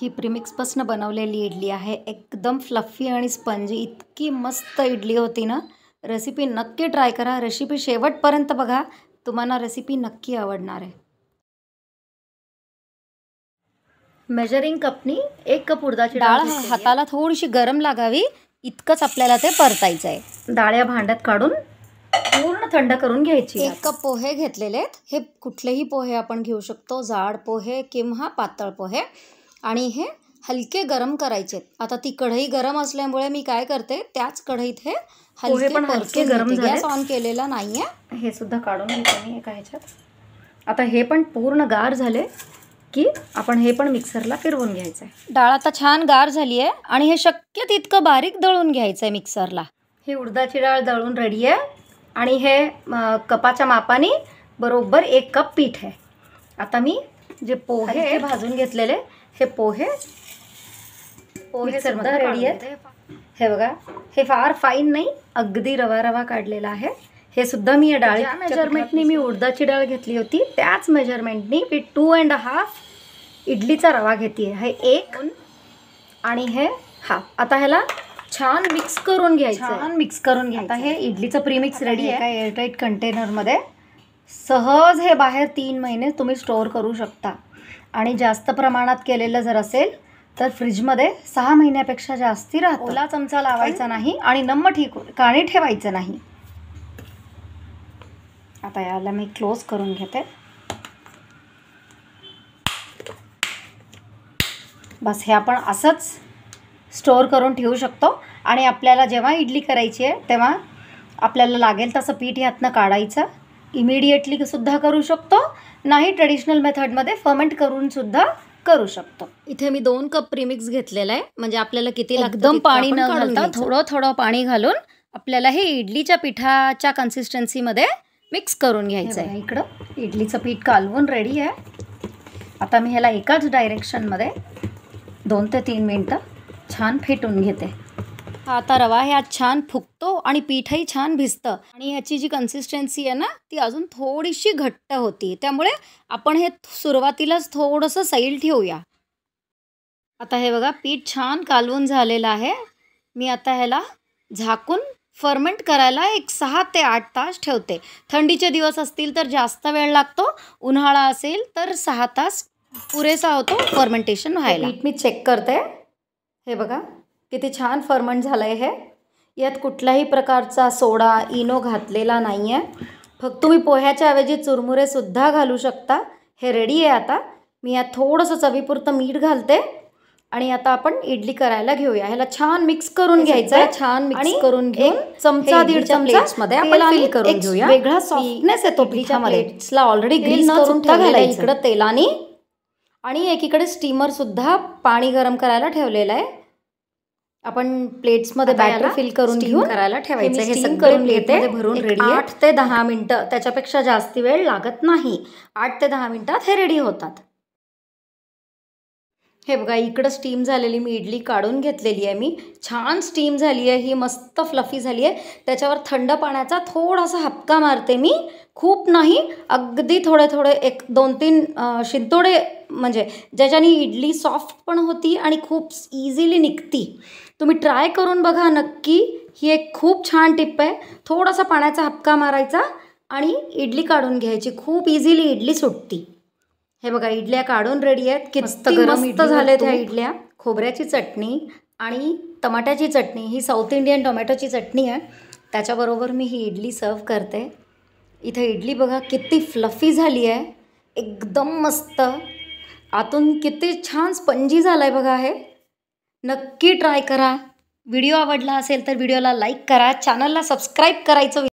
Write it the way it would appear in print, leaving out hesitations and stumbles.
ही प्रीमिक्सपासून बनवलेली इडली आहे. एकदम फ्लफी आणि स्पंजी इतकी मस्त इडली होती ना. रेसिपी नक्की ट्राय करा. रेसिपी शेवटपर्यंत बघा. तुम्हाला रेसिपी नक्की आवडणार आहे. मेजरिंग कपनी 1 कप उडदाची डाळ हाताला थोडीशी गरम लागावी इतकंच आपल्याला ते परतायचं आहे. डाळ या भांड्यात काढून पूर्ण थंड करून घ्यायची. 1 कप पोहे घेतलेले आहेत. हे कुठलेही पोहे आपण घेऊ शकतो. जाड पोहे किंवा पातळ पोहे. आणि हे हलके गरम करायचे. आता ती कढई गरम असल्यामुळे मी काय करते त्याच कढईत हे हलके गरम झाले. गॅस ऑन केलेला नाहीये. हे सुद्धा काढून घेते मी एका ह्याच्यात. आता हे पण पूर्ण गार झाले की आपण हे पण मिक्सरला फिरवून घ्यायचं आहे. डाळ आता छान गार झाली आहे आणि हे शक्य तितकं बारीक दळून घ्यायचं आहे मिक्सरला. ही उडदाची डाळ दळून रेडी आहे आणि हे कपाच्या मापाने बरोबर 1 कप पीठ आहे. आता मी जे पोहे भाजून घेतलेले हे पोहे सुद्धा रेडी आहेत. हे बघा, हे फार फाईन नाही, अगदी रवा रवा काढलेला आहे. हे सुद्धा मी या डाळीच्या मेजरमेंटनी मी उडदाची डाळ घेतली होती त्याच मेजरमेंटनी मी 2.5 इडलीचा रवा घेते. हे 1 आणि हे हाफ. आता ह्याला छान मिक्स करून घ्यायचं. आता हे इडलीचं प्रीमिक्स रेडी आहे. एअरटाईट कंटेनरमध्ये सहज हे बाहेर 3 महिने तुम्ही स्टोअर करू शकता. आणि जास्त प्रमाणात केलेलं जर असेल तर फ्रीजमध्ये 6 महिन्यापेक्षा जास्ती राहतं. ओला चमचा लावायचा नाही आणि नम्म ठिकाणी ठेवायचं नाही. आता याला मी क्लोज करून घेते. बस हे आपण असंच स्टोअर करून ठेवू शकतो. आणि आपल्याला जेव्हा इडली करायची आहे तेव्हा आपल्याला लागेल तसं पीठ ह्यातनं काढायचं. इमिडिएटली सुद्धा करू शकतो, नाही ट्रेडिशनल मेथडमध्ये फर्मेंट करून सुद्धा करू शकतो. इथे मी 2 कप प्रीमिक्स घेतलेलं आहे. म्हणजे आपल्याला किती लागतं एकदम पाणी न घालता थोडं पाणी घालून आपल्याला हे इडलीच्या पिठाच्या कन्सिस्टन्सीमध्ये मिक्स करून घ्यायचं आहे. इकडं इडलीचं पीठ कालवून रेडी आहे. आता मी ह्याला एकाच डायरेक्शनमध्ये 2 ते 3 मिनटं छान फेटून घेते. आता रवा ह्यात छान फुगतो आणि पीठही छान भिजतं आणि ह्याची जी कन्सिस्टन्सी आहे ना ती अजून थोडीशी घट्ट होती. त्यामुळे आपण हे सुरुवातीलाच थोडंसं सैल ठेवूया. आता हे बघा पीठ छान कालवून झालेलं आहे. मी आता ह्याला झाकून फर्मेंट करायला 6 ते 8 तास ठेवते. थंडीचे दिवस असतील तर जास्त वेळ लागतो. उन्हाळा असेल तर 6 तास पुरेसा होतो फर्मेंटेशन व्हायला. पीठ मी चेक करते. हे बघा किती छान फर्मेंट झालं आहे. हे यात कुठल्याही प्रकारचा सोडा इनो घातलेला नाही आहे. फक्त तुम्ही पोह्याच्या ऐवजी चुरमुरेसुद्धा घालू शकता. हे रेडी आहे. आता मी यात थोडंसं चवीपुरतं मीठ घालते आणि आता आपण इडली करायला घेऊया. ह्याला छान मिक्स करून घ्यायचं आहे. छान मिक्स करून घेऊन चमचा 1.5 चमचामध्ये आपण फिल करून घेऊया. वेगळा सॉफ्टनेस येतो पिठामध्ये. प्लेट्सला ऑलरेडी ग्रीस करून ठेवलेलं आहे इकडं तेलाने. आणि एकीकडे स्टीमर सुद्धा पाणी गरम करायला ठेवलेलं आहे. आपण प्लेट्समध्ये बॅटर फिल करून घेऊन करायला ठेवायचं. हे सगळे प्लेटमध्ये भरून रेडी आहे. 8 ते 10 मिनटं, त्याच्यापेक्षा जास्ती वेळ लागत नाही. 8 ते 10 मिनटात हे रेडी होतात. हे बघा इकडं स्टीम झालेली मी इडली काढून घेतलेली आहे. मी छान स्टीम झाली आहे. ही मस्त फ्लफी झाली आहे. त्याच्यावर थंड पाण्याचा थोडासा हपका मारते मी, खूप नाही, अगदी थोडे 1, 2, 3 शिंतोडे, म्हणजे ज्याच्याने इडली सॉफ्ट पण होती आणि खूप इझिली निघती. तुम्ही ट्राय करून बघा नक्की. ही एक खूप छान टिप आहे. थोडासा पाण्याचा हपका मारायचा आणि इडली काढून घ्यायची. खूप इझिली इडली सुटती. हे बघा इडल्या काढून रेडी आहेत. किती मस्त झाले त्या इडल्या. खोबऱ्याची चटणी आणि टमाट्याची चटणी, ही साऊथ इंडियन टोमॅटोची चटणी आहे, त्याच्याबरोबर मी ही इडली सर्व करते. इथे इडली बघा किती फ्लफी झाली आहे. एकदम मस्त. आतून किती छान स्पंजी झालं आहे बघा. हे नक्की ट्राय करा. व्हिडिओ आवडला असेल तर व्हिडिओला लाईक करा. चॅनलला सबस्क्राईब करायचं